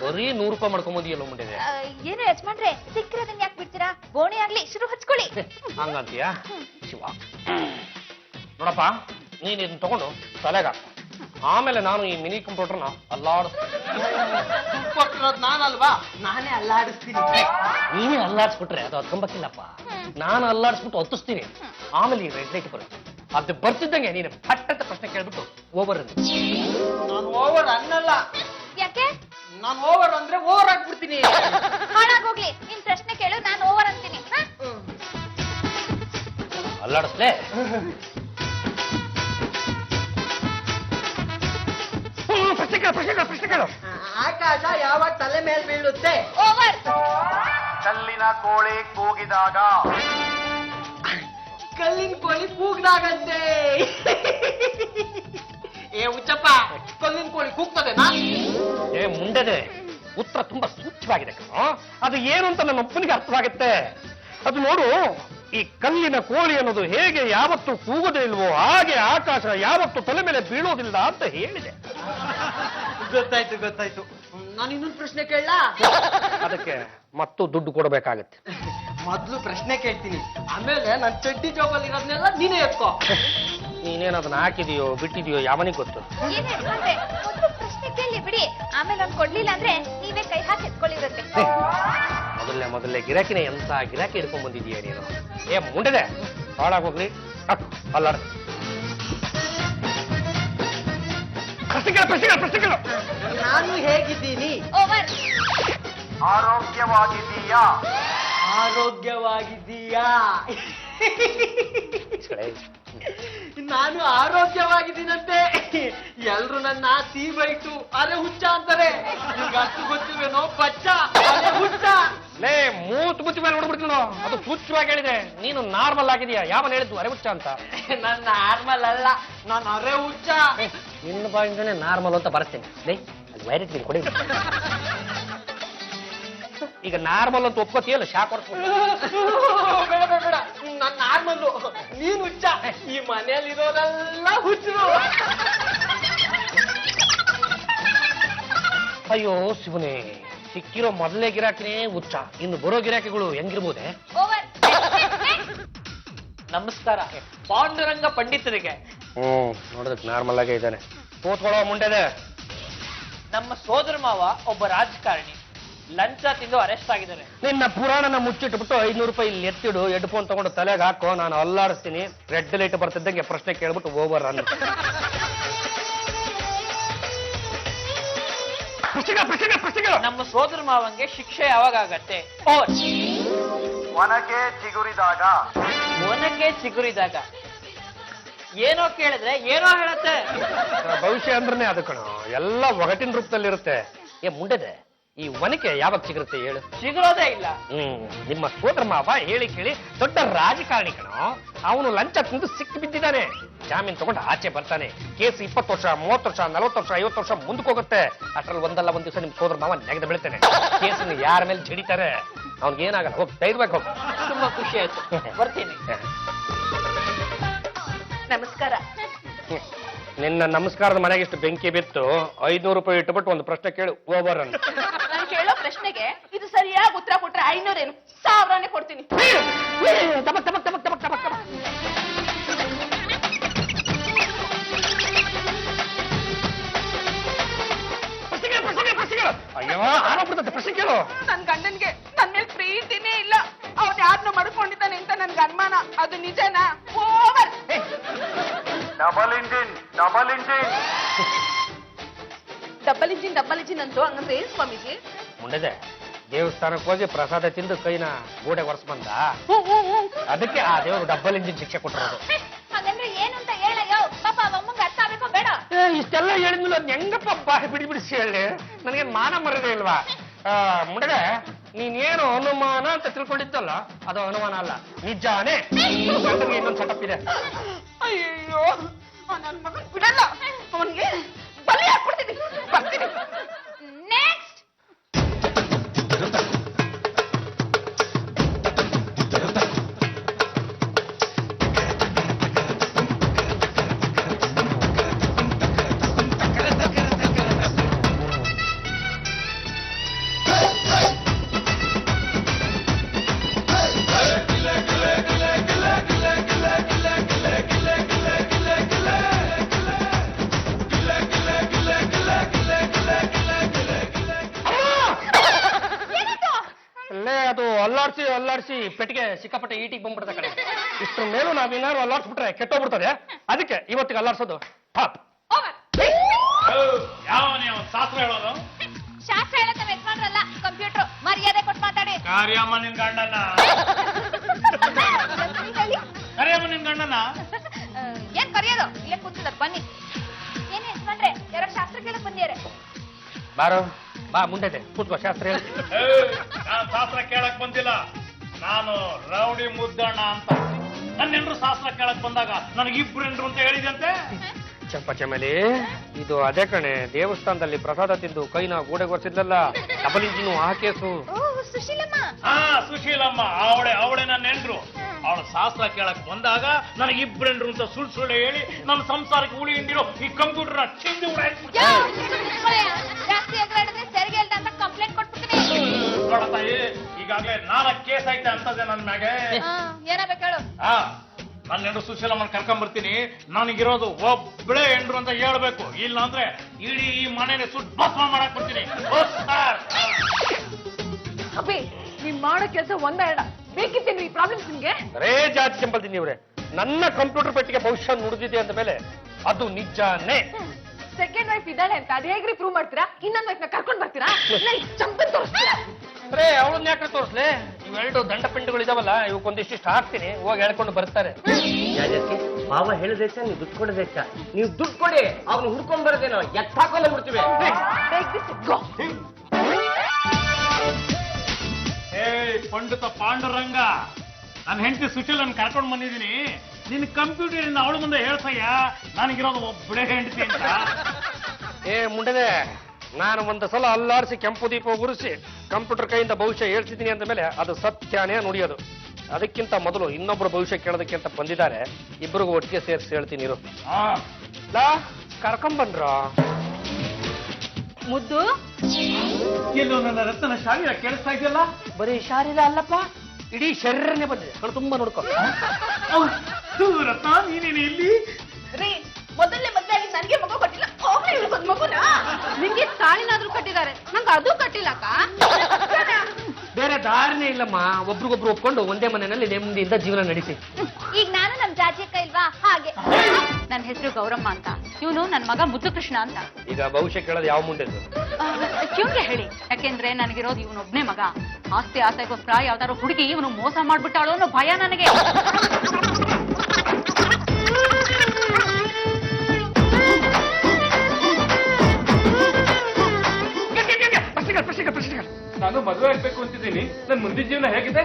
ಬರೀ 100 ರೂಪಾಯಿ ಮಾಡ್ಕೊಂಬೋದಿಯಲ್ಲೋ ಮುಂಡಿದೆ. ಏನು ಯಜಮಾನ್ರೆ, ಸಿಕ್ಕಿರೋದನ್ನ ಯಾಕೆ ಬಿಡ್ತೀರಾ? ಗೋಣಿ ಆಗ್ಲಿ, ಶುರು ಹಚ್ಕೊಳ್ಳಿ. ಹಂಗಂತೀಯ? ಶಿವ, ನೋಡಪ್ಪ, ನೀನ್ ಇದನ್ನ ತಗೊಂಡು ತಲೆಗ ಹಾಕು. ಆಮೇಲೆ ನಾನು ಈ ಮಿನಿ ಕಂಪ್ಯೂಟರ್ನ ಕೊಟ್ಟಿರೋದು ನಾನಲ್ವಾ? ನಾನೇ ಅಲ್ಲಾಡಿಸ್ತೀನಿ. ನೀನೇ ಅಲ್ಲಾಡ್ಸ್ಬಿಟ್ರೆ ಅದು ಹತ್ಕೊಂಬಕ್ಕಿಲ್ಲಪ್ಪ. ನಾನು ಅಲ್ಲಾಡ್ಸ್ಬಿಟ್ಟು ಹತ್ತಿಸ್ತೀನಿ. ಆಮೇಲೆ ಈ ರೆಡ್ ಲೈಟ್ ಬರುತ್ತೆ. ಅದು ಬರ್ತಿದ್ದಂಗೆ ನೀನು ಪಟ್ಟಂತ ಪ್ರಶ್ನೆ ಕೇಳ್ಬಿಟ್ಟು ಓವರ್ ಅಂತ. ನಾನು ಓವರ್ ಅನ್ನಲ್ಲ. ಯಾಕೆ? ನಾನು ಓವರ್ ಅಂದ್ರೆ ಓವರ್ ಆಗ್ಬಿಡ್ತೀನಿ. ಹಾಳಾಗೋಗ್ಲಿ, ನಿನ್ ಪ್ರಶ್ನೆ ಕೇಳು, ನಾನು ಓವರ್ ಅಂತೀನಿ. ಅಲ್ಲಾಡಿಸ್ಲೇ? ಪ್ರಶ್ನೆ ಕೇಳು. ಆಕಾಶ ಯಾವಾಗ ತಲೆ ಮೇಲೆ ಬೀಳುತ್ತೆ? ಓವರ್. ಕಲ್ಲಿನ ಕಲ್ಲಿನ ಕೋಳಿ ಕೂಗಿದಾಗ ಕಲ್ಲಿನ ಕೋಳಿ ಕೂಗ್ದಾಗಂತೆ ಏ ಹುಚ್ಚಪ್ಪ ಕಲ್ಲಿನ ಕೋಳಿ ಕೂಗ್ತದೆ ಏ ಮುಂಡೆದೆ ಉತ್ತರ ತುಂಬಾ ಸೂಕ್ಷ್ಮವಾಗಿದೆ ಕಣೋ. ಅದು ಏನು ಅಂತ ನನ್ನ ಒಬ್ಬನಿಗೆ ಅರ್ಥವಾಗುತ್ತೆ. ಅದು ನೋಡು, ಈ ಕಲ್ಲಿನ ಕೋಳಿ ಅನ್ನೋದು ಹೇಗೆ ಯಾವತ್ತು ಕೂಗೋದೇ ಇಲ್ವೋ ಹಾಗೆ ಆಕಾಶ ಯಾವತ್ತು ತಲೆ ಮೇಲೆ ಬೀಳೋದಿಲ್ಲ ಅಂತ ಹೇಳಿದೆ. ಗೊತ್ತಾಯ್ತು ನಾನು ಇನ್ನೊಂದು ಪ್ರಶ್ನೆ ಕೇಳಲಾ? ಅದಕ್ಕೆ ಮತ್ತು ದುಡ್ಡು ಕೊಡಬೇಕಾಗತ್ತೆ. ಮೊದ್ಲು ಪ್ರಶ್ನೆ ಕೇಳ್ತೀನಿ, ಆಮೇಲೆ ನನ್ನ ಚಡ್ಡಿ ಜೋಬಲ್ಲಿ ಇರೋದ್ನೆಲ್ಲ ನೀನೇ ಎತ್ಕೋ. ನೀನೇನು ಅದನ್ನ ಹಾಕಿದೀಯೋ ಬಿಟ್ಟಿದೀಯೋ ಯಾವನಿಗೆ ಗೊತ್ತು. ಏನ್ ಹೇಳ್ಕೊಂಡ್ರೆ ಒಂದು ಪ್ರಶ್ನೆ ಕೇಳಿ ಬಿಡಿ, ಆಮೇಲೆ ಅವ್ನು ಕೊಡ್ಲಿಲ್ಲ ಅಂದ್ರೆ ನೀವೇ ಕೈ ಹಾಕಿ ಎತ್ಕೊಳ್ಳಿರುತ್ತೆ. ಮೊದಲನೇ ಗಿರಾಕಿನೇ ಎಂತ ಗಿರಾಕಿ ಹಿಡ್ಕೊಂಡ್ ಬಂದಿದೀಯ ನೀನು. ಏ ಮುಂಡೆದೆ ಹಾಳಾಗೋಗ್ಲಿ ಅಲ್ಲಾಡ ಪ್ರಶ್ನೆಗಳು ನಾನು ಹೇಗಿದ್ದೀನಿ? ಓವರ್. ಆರೋಗ್ಯವಾಗಿದೀಯಾ? ಆರೋಗ್ಯವಾಗಿದ್ದೀಯಾ? ನಾನು ಆರೋಗ್ಯವಾಗಿದ್ದೀನಂತೆ. ಎಲ್ರು ನನ್ನ ಸೀಬೈಟು ಅರೆ ಹುಚ್ಚ ಅಂತಾರೆ. ನಿಮ್ಗೆ ಅಷ್ಟು ಗೊತ್ತಿವೇನೋ ಬಚ್ಚ ಅರೆ ಹುಚ್ಚ. ಲೇ ಮೂತ್ ಮುಚ್ಚಿ ಮೇಲೆ ನೋಡ್ಬಿಡ್ತೀನಿ. ಅದು ಸೂಚ್ಯವಾಗಿ ಹೇಳಿದೆ. ನೀನು ನಾರ್ಮಲ್ ಆಗಿದೆಯಾ? ಯಾವನ್ ಹೇಳಿದ್ದು ಅರೆ ಹುಚ್ಚ ಅಂತ? ನನ್ನ ನಾರ್ಮಲ್ ಅಲ್ಲ, ನಾನು ಅರೆ ಹುಚ್ಚ. ನಿನ್ನ ಬಾಯಿಂದನೇ ನಾರ್ಮಲ್ ಅಂತ ಬರ್ತೀನಿ. ಲೇ ಅದು ವೈರಟ್ ನೀನು ಕೊಡಿ. ಈಗ ನಾರ್ಮಲ್ ಅಂತ ಒಪ್ಕೋತೀಯಲ್ಲ ಶಾಕ್ ಹೊಡ್ಕೊಂಡು. ಬೇಡ ನಾನು ನಾರ್ಮಲ್ಲು, ನೀನು ಹುಚ್ಚ. ಈ ಮನೆಯಲ್ಲಿರೋರೆಲ್ಲ ಹುಚ್ಚರು. ಅಯ್ಯೋ ಶಿವನೇ, ಸಿಕ್ಕಿರೋ ಮೊದಲನೇ ಗಿರಾಕಿನೇ ಹುಚ್ಚ. ಇನ್ನು ಬರೋ ಗಿರಾಕಿಗಳು ಹೆಂಗಿರ್ಬೋದೆ? ಓವರ್. ನಮಸ್ಕಾರ ಪಾಂಡುರಂಗ ಪಂಡಿತರಿಗೆ. ನೋಡೋದಕ್ಕೆ ನಾರ್ಮಲ್ ಆಗೇ ಇದ್ದಾನೆ. ಕೂತ್ಕೊಳ್ಳೋ ಮುಂಡೆದೆ. ನಮ್ಮ ಸೋದರ ಮಾವ ಒಬ್ಬ ರಾಜಕಾರಣಿ ಲಂಚ ತಿಂದು ಅರೆಸ್ಟ್ ಆಗಿದ್ದಾರೆ. ನಿನ್ನ ಪುರಾಣನ ಮುಚ್ಚಿಟ್ಬಿಟ್ಟು 500 ರೂಪಾಯಿ ಇಲ್ಲಿ ಎತ್ತಿಡು, ಹೆಡ್ಫೋನ್ ತಗೊಂಡು ತಲೆಗೆ ಹಾಕೋ, ನಾನು ಅಲ್ಲಾಡಿಸ್ತೀನಿ. ರೆಡ್ ಲೈಟ್ ಬರ್ತಿದ್ದಂಗೆ ಪ್ರಶ್ನೆ ಕೇಳ್ಬಿಟ್ಟು ಓವರ್ ಅನ್ನ. ನಮ್ಮ ಸೋದರ ಮಾವಂಗೆ ಶಿಕ್ಷೆ ಯಾವಾಗ ಆಗತ್ತೆ? ಒನಕೆ ಚಿಗುರಿದಾಗ ಒನಕೆ ಚಿಗುರಿದಾಗ. ಏನೋ ಕೇಳಿದ್ರೆ ಏನೋ ಹೇಳತ್ತೆ. ಭವಿಷ್ಯ ಅಂದ್ರೆ ಅದು ಕಣ, ಎಲ್ಲ ಒಗಟಿನ ರೂಪದಲ್ಲಿರುತ್ತೆ. ಏ ಮುಂಡೆದೆ, ಈ ಒನಕೆ ಯಾವಾಗ ಸಿಗುತ್ತೆ ಹೇಳು? ಸಿಗೋದೇ ಇಲ್ಲ. ನಿಮ್ಮ ಸೋದರ ಮಾವ ಹೇಳಿ ಕೇಳಿ ದೊಡ್ಡ ರಾಜಕಾರಣಿ ಕಣ. ಅವನು ಲಂಚ ತಿಂದು ಸಿಕ್ಕಿ ಬಿದ್ದಿದ್ದಾನೆ. ಜಾಮೀನ್ ತಗೊಂಡು ಆಚೆ ಬರ್ತಾನೆ. ಕೇಸ್ 20 ವರ್ಷ 30 ವರ್ಷ 40 ವರ್ಷ 50 ವರ್ಷ ಮುಂದಕ್ಕೆ ಹೋಗುತ್ತೆ. ಅಷ್ಟ್ರಲ್ಲಿ ಒಂದಲ್ಲ ಒಂದ್ ದಿವಸ ನಿಮ್ ಸೋದರ ಮಾವ ನೆಗೆದು ಬೀಳ್ತಾನೆ. ಕೇಸನ್ನು ಯಾರ ಮೇಲೆ ಜಡಿತಾರೆ ಅವ್ನಿಗೆ ಏನಾಗಲ್ಲ. ಹೋಗಿ ಧೈರ್ಯವಾಗಿ ಹೋಗಿ. ತುಂಬಾ ಖುಷಿ ಆಯ್ತು, ಬರ್ತೀನಿ. ನಮಸ್ಕಾರ. ನಿನ್ನ ನಮಸ್ಕಾರದ ಮನೆಗೆ ಇಷ್ಟು ಬೆಂಕಿ ಬಿತ್ತು. 500 ರೂಪಾಯಿ ಇಟ್ಟುಬಿಟ್ಟು ಒಂದು ಪ್ರಶ್ನೆ ಕೇಳು ಓವರ್ ಅನ್ನು. ನಾನು ಕೇಳೋ ಪ್ರಶ್ನೆಗೆ ಇದು ಸರಿಯಾಗಿ ಉತ್ತರ ಕೊಟ್ರೆ 500 ಏನು 1000ನೇ ಕೊಡ್ತೀನಿ. ಅಯ್ಯೋ ಆರೋಗ್ಬಿಡ್ತದೆ. ಪ್ರಶ್ನೆ ಕೇಳು. ನನ್ ಗಂಡನ್ಗೆ ನನ್ ಮೇಲೆ ಪ್ರೀತಿನೇ ಇಲ್ಲ. ಅವನ್ ಯಾರನ್ನ ಮಾಡ್ಕೊಂಡಿದ್ದಾನೆ ಅಂತ ನನ್ಗೆ ಅನುಮಾನ. ಅದು ನಿಜನಾ? Over. Double engine double engine ಅಂತು ಹಂಗಂದ್ರೆ ಏನ್ ಸ್ವಾಮೀಜಿ? ಮುಂಡೆದೆ, ದೇವಸ್ಥಾನಕ್ಕೆ ಹೋಗಿ ಪ್ರಸಾದ ತಿಂದು ಕೈನ ಗೋಡೆ ಒರೆಸ್ ಬಂದ. ಅದಕ್ಕೆ ಆ ದೇವರು ಡಬ್ಬಲ್ ಇಂಜಿನ್ ಶಿಕ್ಷೆ ಕೊಟ್ಟಿರೋದು. ಹಾಗಂದ್ರೆ ಏನು ಅಂತ ಹೇಳಯ್ಯೋ. ಪಾಪ ಅಮ್ಮಂಗೆ ಅರ್ಥ ಆಗ್ಬೇಕೋ ಬೇಡ? ಇಷ್ಟೆಲ್ಲ ಹೇಳಿದ್ಮೇಲೆ ಅದ್ ಹೆಂಗಪ್ಪ ಬಾಯಿ ಬಿಡಿಸಿ ಹೇಳಿ? ನನಗೆ ಮಾನ ಮರದೇ ಇಲ್ವಾ? ಮುಂಡೆದೆ, ನೀನೇನು ಅನುಮಾನ ಅಂತ ತಿಳ್ಕೊಂಡಿದ್ದಲ್ಲ, ಅದು ಅನುಮಾನ ಅಲ್ಲ, ನಿಜಾನೇ. ಇನ್ನೊಂದು ಸೆಟಪ್ ಇದೆ. ಅಯ್ಯೋ ನನ್ ಮಗನ್ ಬಿಡಲ್ಲ. ಅವನ್ಗೆ ಬಲಿ ಹಾಕ್ಬಿಡ್ತೀನಿ. ಬರ್ತೀನಿ. ನೆಕ್ಸ್ಟ್. ಅದು ಅಲ್ಲಾಡ್ಸಿ ಪೆಟ್ಟಿಗೆ ಸಿಕ್ಕಾಪಟ್ಟೆ ಈಟಿಗೆ ಬಂದ್ಬಿಡ್ತ ಕಡೆ. ಇಷ್ಟ್ರ ಮೇಲೂ ನಾವೇನಾದ್ರು ಅಲ್ಲಾಡ್ಸ್ಬಿಟ್ರೆ ಕೆಟ್ಟೋಗ್ಬಿಡ್ತದೆ. ಅದಕ್ಕೆ ಇವತ್ತಿಗೆ ಅಲ್ಲಾಡ್ಸೋದು ಟಾಪ್. ಶಾಸ್ತ್ರ ಹೇಳೋದು? ಶಾಸ್ತ್ರ ಹೇಳಕ್ಕೆ ಯಜಮಾನ್ರಲ್ಲ, ಕಂಪ್ಯೂಟರ್. ಮರ್ಯಾದೆ ಕೊಟ್ಟು ಮಾತಾಡಿ. ಕಾರ್ಯಮ್ಮ ನಿನ್ ಗಂಡನ ಕರಿಯಮ್ಮ ನಿನ್ ಗಂಡನ ಏನ್ ಕರೆಯೋದು? ಇಲ್ಲೇ ಕೂತಿದ್ದಾರೆ, ಬನ್ನಿ. ಏನ್ ಯಜಮಾನ್ರೆ, ಯಾರೋ ಶಾಸ್ತ್ರ ಕೇಳಕ್ ಬಂದಿದ್ದಾರೆ. ಬಾರೋ ಬಾ ಮುಂಡೆದೆ ಕೂತ್ಕೋ, ಶಾಸ್ತ್ರ ಹೇಳ್ತೀನಿ. ನಾನು ಶಾಸ್ತ್ರ ಕೇಳಕ್ ಬಂದಿಲ್ಲ. ನಾನು ರೌಡಿ ಮುದ್ದಣ್ಣ ಅಂತ. ನನ್ನ ಹೆಂಡ್ರು ಶಾಸ್ತ್ರ ಕೇಳಕ್ ಬಂದಾಗ ನನಗಿಬ್ರು ಹೆಂಡ್ರು ಅಂತ ಹೇಳಿದಂತೆ. ಚಂಪಚಮಲಿ, ಇದು ಅದೇ ಕಣೆ, ದೇವಸ್ಥಾನದಲ್ಲಿ ಪ್ರಸಾದ ತಿಂದು ಕೈನ ಗೋಡೆಗೊರ್ಸಿದ್ಲಲ್ಲ, ಡಬಲ್ ಇಂಜಿನು ಆ ಕೇಸು. ಹಾ, ಸುಶೀಲಮ್ಮ, ಅವಳೆ ನನ್ನ ಹೆಂಡ್ರು. ಅವಳ ಶಾಸ್ತ್ರ ಕೇಳಕ್ ಬಂದಾಗ ನನಗಿಬ್ರು ಹೆಂಡ್ರು ಅಂತ ಸುಳ್ಳು ಹೇಳಿ ನನ್ನ ಸಂಸಾರಕ್ಕೆ ಉಳಿ ಹಿಂಡಿರೋ ಈ ಕಂಪ್ಯೂಟರ್ ಚಿಂದಿ ಜಾಸ್ತಿ ಎಗರಾಡಿದ್ರೆ ತೆರಿಗೆ ಇಲ್ದ ಅಂತ ಕಂಪ್ಲೇಂಟ್ ಕೊಟ್ಬಿಡ್ತೀನಿ. ತಾಯಿ, ಈಗಾಗಲೇ 4 ಕೇಸ್ ಐತೆ ಅಂತದೆ ನನ್ನ ಮ್ಯಾಗೆ. ಏನಾಗಬೇಕು ಹೇಳು. ಹಾ, ನನ್ನ ಹೆಂಡ್ರು ಸುಶೀಲಮ್ಮನ ಕರ್ಕೊಂಡ್ ಬರ್ತೀನಿ. ನನಗಿರೋದು ಒಬ್ಬಳೇ ಹೆಂಡ್ರು ಅಂತ ಹೇಳ್ಬೇಕು, ಇಲ್ಲ ಅಂದ್ರೆ ಇಡೀ ಈ ಮನೆನೇ ಸುಟ್ಟು ಭಸ್ಮ ಮಾಡಕ್ ಬರ್ತೀನಿ. ಅಭಿ, ನೀವ್ ಮಾಡೋ ಕೆಲಸ ಒಂದೆರಡ ಬೇಕಿತ್ತೇನ್ರಿ ಈ ಪ್ರಾಬ್ಲಮ್ಸ್ ನಿಮ್ಗೆ? ರೇ ಜಾತಿ ಚಂಪಲ್ ತಿನ್ನಿವ್ರೆ, ನನ್ನ ಕಂಪ್ಯೂಟರ್ ಪೆಟ್ಟಿಗೆ ಭವಿಷ್ಯ ನುಡಿದಿದೆ ಅಂದ ಮೇಲೆ ಅದು ನಿಜಾನೇ. ಸೆಕೆಂಡ್ ವೈಫ್ ಇದ್ದಾಳೆ ಅಂತ ಅದ್ ಹೇಗ್ರಿ ಪ್ರೂವ್ ಮಾಡ್ತೀರಾ? ಇನ್ನೊಂದ್ ವೈಫ್ ನ ಕರ್ಕೊಂಡ್ ಬರ್ತೀರಾ? ಚಂಪನ್ ತೋರಿಸ್ತೀರಾ? ರೇ ಅವಳನ್ನ ಯಾಕೆ ತೋರಿಸ್ಲಿ? ಇವೆರಡು ದಂಡ ಪಿಂಡುಗಳು ಇದಾವಲ್ಲ, ಇವಕ್ಕೊಂದಿಷ್ಟು ಹಾಕ್ತೀನಿ, ಹೋಗಿ ಹೇಳ್ಕೊಂಡು ಬರ್ತಾರೆ. ಯಾಜಕ್ಕೆ ಮಾವ ಹೇಳಿದೈತ, ನೀವು ದುಡ್ಡು ಕೊಡದೈತ. ನೀವು ದುಡ್ಡು ಕೊಡಿ, ಅವ್ನು ಹುಡ್ಕೊಂಡ್ ಬರೋದೇನೋ ಎತ್ತಾಕೊಂಡ್ ಬಿಡ್ತೀವಿ. ಏ ಪಂಡಿತ ಪಾಂಡುರಂಗ, ನನ್ನ ಹೆಂಡತಿ ಸುಶೀಲನ್ ಕರ್ಕೊಂಡ್ ಬಂದಿದ್ದೀನಿ. ನಿನ್ ಕಂಪ್ಯೂಟರ್ ಅವಳ ಮುಂದೆ ಹೇಳ್ಸಯ್ಯ, ನನಗಿರೋದು ಒಬ್ಬಳೇ ಹೆಂಡತಿ ಅಂತ. ಏ ಮುಂಡೆದೆ, ನಾನು ಒಂದು ಸಲ ಅಲ್ಲಾಡಿಸಿ ಕೆಂಪು ದೀಪ ಉರಿಸಿ ಕಂಪ್ಯೂಟರ್ ಕೈಯಿಂದ ಭವಿಷ್ಯ ಹೇಳ್ತಿದ್ದೀನಿ ಅಂದ ಮೇಲೆ ಅದು ಸತ್ಯನೇ ನುಡಿಯೋದು. ಅದಕ್ಕಿಂತ ಮೊದಲು ಇನ್ನೊಬ್ರು ಭವಿಷ್ಯ ಕೇಳೋದಕ್ಕೆ ಅಂತ ಬಂದಿದ್ದಾರೆ, ಇಬ್ಬರಿಗೂ ಒಟ್ಟಿಗೆ ಸೇರಿಸಿ ಹೇಳ್ತೀನಿ ಇರು. ಕರ್ಕೊಂಬನ್ರ ಮುದ್ದು ಎಲ್ಲೋ ನನ್ನ ರತ್ನ ಶಾರೀರ ಕೇಳಿಸ್ತಾ ಇದೆಯಲ್ಲ. ಬರೀ ಶಾರೀರ ಅಲ್ಲಪ್ಪ, ಇಡೀ ಶರೀರನೇ ಬಂದಿದೆ. ಕಣ್ಣು ತುಂಬಾ ನೋಡ್ಕೊ. ರತ್ನ, ನೀನೇನು ಇಲ್ಲಿ? ರೀ, ಮೊದಲನೇ ಮದ್ವೆ ಆಗಿ ನನ್ಗೆ ಮಗು ಕೊಟ್ಟಿಲ್ಲ, ಹೋಗ್ಲಿ ಇವ್ರಿಗೊಂದ್ ಮಗುನ. ನಿಮ್ಗೆ ತಾಳಿನಾದ್ರೂ ಕಟ್ಟಿದ್ದಾರೆ, ನಂಗೆ ಅದು ಕಟ್ಟಿಲ್ಲಕ್ಕ. ಬೇರೆ ದಾರಿನೇ ಇಲ್ಲಮ್ಮ, ಒಬ್ರಿಗೊಬ್ರು ಒಪ್ಕೊಂಡು ಒಂದೇ ಮನೆಯಲ್ಲಿ ನೆಮ್ಮದಿಯಿಂದ ಜೀವನ ನಡೆಸಿ. ಈಗ ನಾನು ನಮ್ ಜಾತಿ ಅಕ್ಕ ಇಲ್ವಾ ಹಾಗೆ. ನನ್ನ ಹೆಸರು ಗೌರಮ್ಮ ಅಂತ, ಇವನು ನನ್ನ ಮಗ ಮುದ್ದುಕೃಷ್ಣ ಅಂತ. ಈಗ ಭವಿಷ್ಯ ಕೇಳೋದು ಯಾವ ಮುಂಡೆದು? ಇವ್ನ್ಗೆ ಹೇಳಿ, ಯಾಕೆಂದ್ರೆ ನನಗಿರೋದು ಇವನೊಬ್ನೇ ಮಗ. ಆಸ್ತಿ ಆಸೆಗೋಸ್ಕರ ಯಾವ್ದಾರು ಹುಡುಗಿ ಇವನು ಮೋಸ ಮಾಡ್ಬಿಟ್ಟಾಳು ಅನ್ನೋ ಭಯ ನನಗೆ. ನಾನು ಮದುವೆ ಆಗ್ಬೇಕು ಅಂತಿದ್ದೀನಿ. ನನ್ನ ಮುಂದಿನ ಜೀವನ ಹೇಗಿದೆ?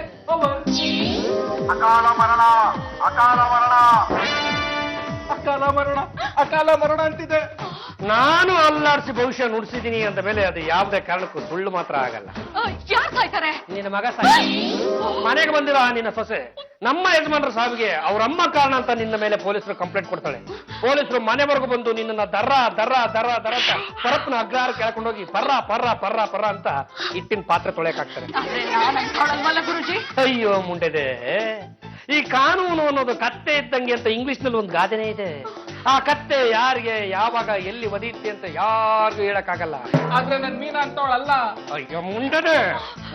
ಅಕಾಲ ಮರಣ ಅಂತಿದೆ. ನಾನು ಅಲ್ಲಾಡಿಸಿ ಭವಿಷ್ಯ ನುಡಿಸಿದ್ದೀನಿ ಅಂದ ಮೇಲೆ ಅದು ಯಾವುದೇ ಕಾರಣಕ್ಕೂ ಸುಳ್ಳು ಮಾತ್ರ ಆಗಲ್ಲ. ಯಾರು ಸಾಯ್ತಾರೆ? ನಿನ್ನ ಮಗ ಮನೆಗೆ ಬಂದಿರೋ ನಿನ್ನ ಸೊಸೆ ನಮ್ಮ ಯಜಮಾನರ ಸಾವಿಗೆ ಅವರಮ್ಮ ಕಾರಣ ಅಂತ ನಿನ್ನ ಮೇಲೆ ಪೊಲೀಸರು ಕಂಪ್ಲೇಂಟ್ ಕೊಡ್ತಾಳೆ. ಪೊಲೀಸರು ಮನೆವರೆಗೂ ಬಂದು ನಿನ್ನ ದರ ದರ ದರ ದರ ಅಂತ ಪರಪ್ಪನ ಅಗ್ರಹಾರ ಕೇಳ್ಕೊಂಡೋಗಿ ಪರ್ರ ಪರ್ರ ಪರ್ರ ಪರ್ರ ಅಂತ ಇಟ್ಟಿನ ಪಾತ್ರೆ ತೊಳೆಯಕಾಗ್ತಾರೆ. ಗುರುಜಿ, ಅಯ್ಯೋ ಮುಂಡೆದೆ, ಈ ಕಾನೂನು ಅನ್ನೋದು ಕತ್ತೆ ಇದ್ದಂಗೆ ಅಂತ ಇಂಗ್ಲಿಷ್ ನಲ್ಲಿ ಒಂದು ಗಾದೆನೇ ಇದೆ. ಆ ಕತ್ತೆ ಯಾರಿಗೆ ಯಾವಾಗ ಎಲ್ಲಿ ಒದೀತೆ ಅಂತ ಯಾರಿಗೂ ಹೇಳಕ್ಕಾಗಲ್ಲ. ಆದ್ರೆ ನನ್ ಮೀನಾ ಅಂತವಳಲ್ಲ. ಅಯ್ಯೋ ಮುಂಡೆದೆ,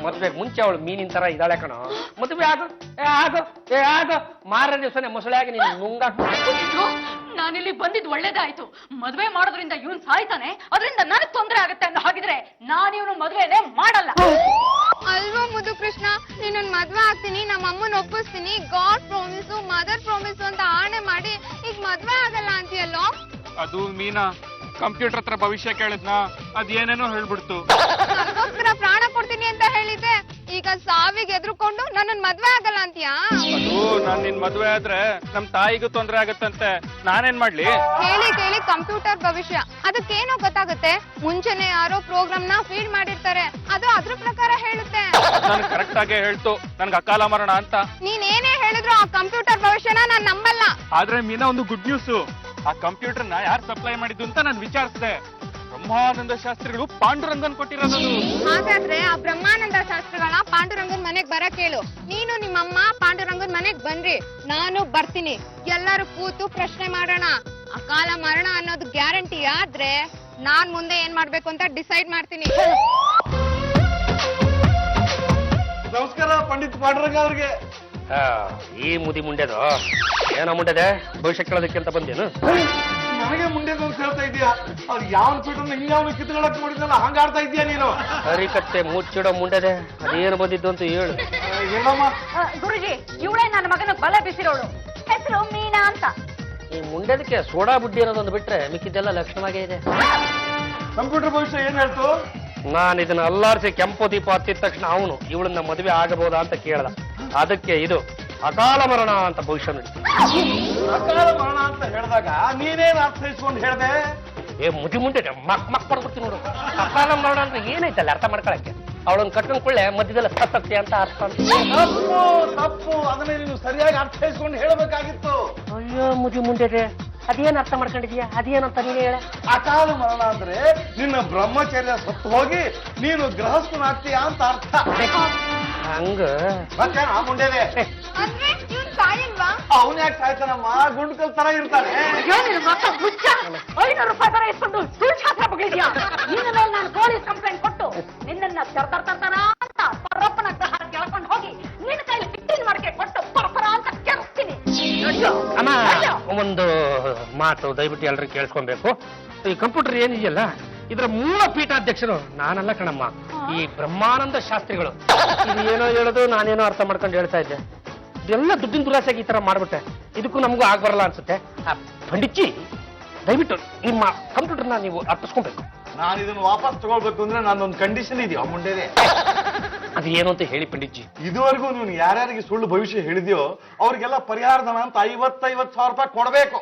ಮದ್ವೆಗ್ ಮುಂಚೆ ಅವಳು ಮೀನಿನ ತರ ಇದ್ದಾಳೆ ಕಣ. ಮದುವೆ ಆಗು ಆಗು ಮಾರನೇ ದಿವಸನೇ ಮೊಸಳೆಯಾಗಿ ನೀನು ನುಂಗಾಕ. ನಾನಿಲ್ಲಿ ಬಂದಿದ್ದು ಒಳ್ಳೇದಾಯ್ತು. ಮದ್ವೆ ಮಾಡೋದ್ರಿಂದ ಇವನ್ ಸಾಯ್ತಾನೆ, ಅದರಿಂದ ನನಗ್ ತೊಂದರೆ ಆಗುತ್ತೆ ಅನ್ನೋ ಹಾಗಿದ್ರೆ ನಾನು ಇವನು ಮದ್ವೆನೇ ಮಾಡಲ್ಲ. ಅಲ್ವಾ ಮುದು ಕೃಷ್ಣ, ನೀನೊಂದ್ ಮದ್ವೆ ಆಗ್ತೀನಿ, ನಮ್ಮ ಅಮ್ಮನ ಒಪ್ಪಿಸ್ತೀನಿ, ಗಾಡ್ ಪ್ರಾಮಿಸು ಮದರ್ ಪ್ರಾಮಿಸು ಅಂತ ಆಣೆ ಮಾಡಿ ಈಗ ಮದ್ವೆ ಆಗಲ್ಲ ಅಂತೀಯಲ್ಲೋ. ಅದು ಮೀನಾ ಕಂಪ್ಯೂಟರ್ ಹತ್ರ ಭವಿಷ್ಯ ಕೇಳಿದ್ನಾ, ಅದೇನೇನೋ ಹೇಳ್ಬಿಡ್ತು. ನನಗೋಸ್ಕರ ಪ್ರಾಣ ಕೊಡ್ತೀನಿ ಅಂತ ಹೇಳಿದ್ದೆ, ಈಗ ಸಾವಿಗೆ ಎದ್ರುಕೊಂಡು ನನ್ನನ್ ಮದ್ವೆ ಆಗಲ್ಲ ಅಂತೀಯಾ? ಅದು ನಾನ್ ನಿನ್ ಮದ್ವೆ ಆದ್ರೆ ನಮ್ ತಾಯಿಗೂ ತೊಂದ್ರೆ ಆಗತ್ತಂತೆ, ನಾನೇನ್ ಮಾಡ್ಲಿ? ಕೇಳಿ ಕೇಳಿ ಕಂಪ್ಯೂಟರ್ ಭವಿಷ್ಯ, ಅದಕ್ಕೇನೋ ಗೊತ್ತಾಗುತ್ತೆ. ಮುಂಚೆನೆ ಯಾರೋ ಪ್ರೋಗ್ರಾಮ್ ನ ಫೀಡ್ ಮಾಡಿರ್ತಾರೆ, ಅದು ಅದ್ರ ಪ್ರಕಾರ ಹೇಳುತ್ತೆ. ನನ್ ಕರೆಕ್ಟ್ ಆಗೇ ಹೇಳ್ತು, ನನ್ಗೆ ಅಕಾಲ ಮರಣ ಅಂತ. ನೀನ್ ಏನೇ ಹೇಳಿದ್ರು ಆ ಕಂಪ್ಯೂಟರ್ ಭವಿಷ್ಯನ ನಾನ್ ನಂಬಲ್ಲ. ಆದ್ರೆ ಮೀನಾ, ಒಂದು ಗುಡ್ ನ್ಯೂಸ್. ಆ ಕಂಪ್ಯೂಟರ್ ನ ಯಾರು ಸಪ್ಲೈ ಮಾಡಿದ್ದು ಅಂತ ನಾನು ವಿಚಾರಿಸಿದೆ. ಬ್ರಹ್ಮಾನಂದ ಶಾಸ್ತ್ರಿಗಳು ಪಾಂಡುರಂಗನ್ ಕೊಟ್ಟಿರೋದು. ಹಾಗಾದ್ರೆ ಆ ಬ್ರಹ್ಮಾನಂದ ಶಾಸ್ತ್ರಿಗಳ ಪಾಂಡುರಂಗನ್ ಮನೆಗ್ ಬರಕ್ ಹೇಳು. ನೀನು ನಿಮ್ಮಮ್ಮ ಪಾಂಡುರಂಗನ್ ಮನೆಗ್ ಬನ್ರಿ, ನಾನು ಬರ್ತೀನಿ. ಎಲ್ಲರೂ ಕೂತು ಪ್ರಶ್ನೆ ಮಾಡೋಣ. ಅಕಾಲ ಮರಣ ಅನ್ನೋದು ಗ್ಯಾರಂಟಿ ಆದ್ರೆ ನಾನ್ ಮುಂದೆ ಏನ್ ಮಾಡ್ಬೇಕು ಅಂತ ಡಿಸೈಡ್ ಮಾಡ್ತೀನಿ. ನಮಸ್ಕಾರ ಪಂಡಿತ್ ಪಾಂಡುರಂಗ ಅವ್ರಿಗೆ. ಈ ಮುದಿ ಮುಂಡೆದು ಏನೋ ಮುಂಡೆದೆ, ಭವಿಷ್ಯ ಕೇಳೋದಕ್ಕೆ ಅಂತ ಬಂದೇನು? ನನಗೆ ಮುಂದೆ ಅಂತ ಹೇಳ್ತಾ ಇದೀಯಾ? ಅವ್ರು ಯಾವ ಫೋಟೋನ ಇನ್ಯಾವನು ಕಿತ್ಕೊಳಕ್ ನೋಡಿದ್ನಲ್ಲ ಹಂಗ ಆಡ್ತಾ ಇದೀಯಾ ನೀನು? ಹರಿಕತ್ತೆ ಮುಚ್ಚಿಡೋ ಮುಂಡೆದೆ, ಅದೇನು ಬಂದಿದ್ದು ಅಂತ ಹೇಳು. ಹೇಳಮ್ಮ. ಗುರುಜಿ, ಇವಳೇ ನನ್ನ ಮಗನ ಬಲ ಬಿಸಿರೋಳು, ಹೆಸರು ಮೀನಾ ಅಂತ. ಈ ಮುಂಡೆದಕ್ಕೆ ಸೋಡಾ ಬುಡ್ಡಿ ಅನ್ನೋದೊಂದು ಬಿಟ್ರೆ ಮಿಕ್ಕಿದ್ದೆಲ್ಲ ಲಕ್ಷಣವಾಗೇ ಇದೆ. ಕಂಪ್ಯೂಟರ್ ಭವಿಷ್ಯ ಏನ್ ಹೇಳ್ತು? ನಾನು ಇದನ್ನ ಅಲ್ಲಾರಿಸಿ ಕೆಂಪು ದೀಪ ಹತ್ತಿದ ತಕ್ಷಣ ಅವನು ಇವಳನ್ನ ಮದುವೆ ಆಗಬಹುದಾ ಅಂತ ಕೇಳ್ದ. ಅದಕ್ಕೆ ಇದು ಅಕಾಲ ಮರಣ ಅಂತ ಭವಿಷ್ಯ ನುಡಿ. ಅಕಾಲ ಮರಣ ಅಂತ ಹೇಳಿದಾಗ ನೀನೇನ್ ಅರ್ಥೈಸ್ಕೊಂಡು ಹೇಳ್ದೆ? ಏ ಮುದಿ ಮುಂದೆ ಮಕ್ ಪಡ್ಬಿಡ್ತೀನಿ ನೋಡು. ಅಕಾಲ ಮರಣ ಅಂದ್ರೆ ಏನೈತಲ್ಲ ಅರ್ಥ ಮಾಡ್ಕೊಳಕ್ಕೆ. ಅವಳನ್ನ ಕಟ್ಕೊಂಡ್ ಕೊಳ್ಳೆ ಮಧ್ಯದಲ್ಲಿ ಸತ್ತತ್ತೆ ಅಂತ ಅರ್ಥ. ತಪ್ಪು ಅದನ್ನ ನೀನು ಸರಿಯಾಗಿ ಅರ್ಥೈಸ್ಕೊಂಡು ಹೇಳ್ಬೇಕಾಗಿತ್ತು. ಅಯ್ಯೋ ಮುದಿ ಮುಂದೆ ಅದೇನ್ ಅರ್ಥ ಮಾಡ್ಕೊಂಡಿದ್ಯಾ? ಅದೇನಂತ ನೀನೇ ಹೇಳ. ಅಕಾಲ ಮರಣ ಅಂದ್ರೆ ನಿನ್ನ ಬ್ರಹ್ಮಚರ್ಯ ಸತ್ತು ಹೋಗಿ ನೀನು ಗೃಹಸ್ಥನಾಗ್ತೀಯ ಅಂತ ಅರ್ಥ. ಹಂಗ ಮತ್ತೆ ಆ ಮುಂಡೆದೆ ಅಂದ್ರೆ ಇವ್ನ್ ಸಾಯಿಲ್ವಾ? ಅವನ್ ಯಾಕೆ ಸಾಯ್ತಾನಮ್ಮ? ಗುಂಡ್ಕಲ್ ತರ ಇರ್ತಾನೆ. 500 ರೂಪಾಯಿ ತರ ಇಸ್ಕೊಂಡು ಸುಳ್ಳು ಶಾಸ್ತ್ರ ಬಗಳಿದ್ಯಾ? ನಿನ್ನ ಮೇಲೆ ನಾನು ಪೊಲೀಸ್ ಕಂಪ್ಲೇಂಟ್ ಕೊಟ್ಟು ನಿನ್ನನ್ನ ತರ್ತಾರ ಅಂತ ಪರಪ್ಪನ ಗ್ರಹ ಕೆಳ್ಕೊಂಡು ಹೋಗಿ ನಿನ್ನ ಕೈಲಿ ಫಿಟ್ಟಿಂಗ್ ಮಾಡಕ್ಕೆ ಕೊಟ್ಟು ಪರಪರ ಅಂತ ಕೆಡಿಸ್ತೀನಿ. ಅಮ್ಮ ಒಂದು ಮಾತು ದಯವಿಟ್ಟು ಎಲ್ರು ಕೇಳಿಸ್ಕೊಬೇಕು. ಈ ಕಂಪ್ಯೂಟರ್ ಏನಿದೆಯಲ್ಲ ಇದರ ಮೂಲ ಪೀಠಾಧ್ಯಕ್ಷರು ನಾನಲ್ಲ ಕಣಮ್ಮ, ಈ ಬ್ರಹ್ಮಾನಂದ ಶಾಸ್ತ್ರಿಗಳು. ಇದು ಏನೋ ಹೇಳೋದು ನಾನೇನೋ ಅರ್ಥ ಮಾಡ್ಕೊಂಡು ಹೇಳ್ತಾ ಇದ್ದೆ. ಇದೆಲ್ಲ ದುಡ್ಡಿನ ದುರಾಸೆಗೆ ಈ ತರ ಮಾಡ್ಬಿಟ್ಟೆ. ಇದಕ್ಕೂ ನಮಗೂ ಆಗ್ಬರಲ್ಲ ಅನ್ಸುತ್ತೆ. ಪಂಡಿತ್ಜಿ ದಯವಿಟ್ಟು ನಿಮ್ಮ ಕಂಪ್ಯೂಟರ್ನ ನೀವು ಅರ್ಪಿಸ್ಕೊಬೇಕು. ನಾನು ಇದನ್ನು ವಾಪಸ್ ತಗೊಳ್ಬೇಕು ಅಂದ್ರೆ ನಾನೊಂದು ಕಂಡೀಷನ್ ಇದೆಯಾ ಮುಂಡೆದೆ? ಅದು ಏನು ಅಂತ ಹೇಳಿ ಪಂಡಿತ್ಜಿ. ಇದುವರೆಗೂ ನೀನು ಯಾರ್ಯಾರಿಗೆ ಸುಳ್ಳು ಭವಿಷ್ಯ ಹೇಳಿದ್ಯೋ ಅವ್ರಿಗೆಲ್ಲ ಪರಿಹಾರ ಧನ ಅಂತ 50,000 ರೂಪಾಯಿ ಕೊಡಬೇಕು.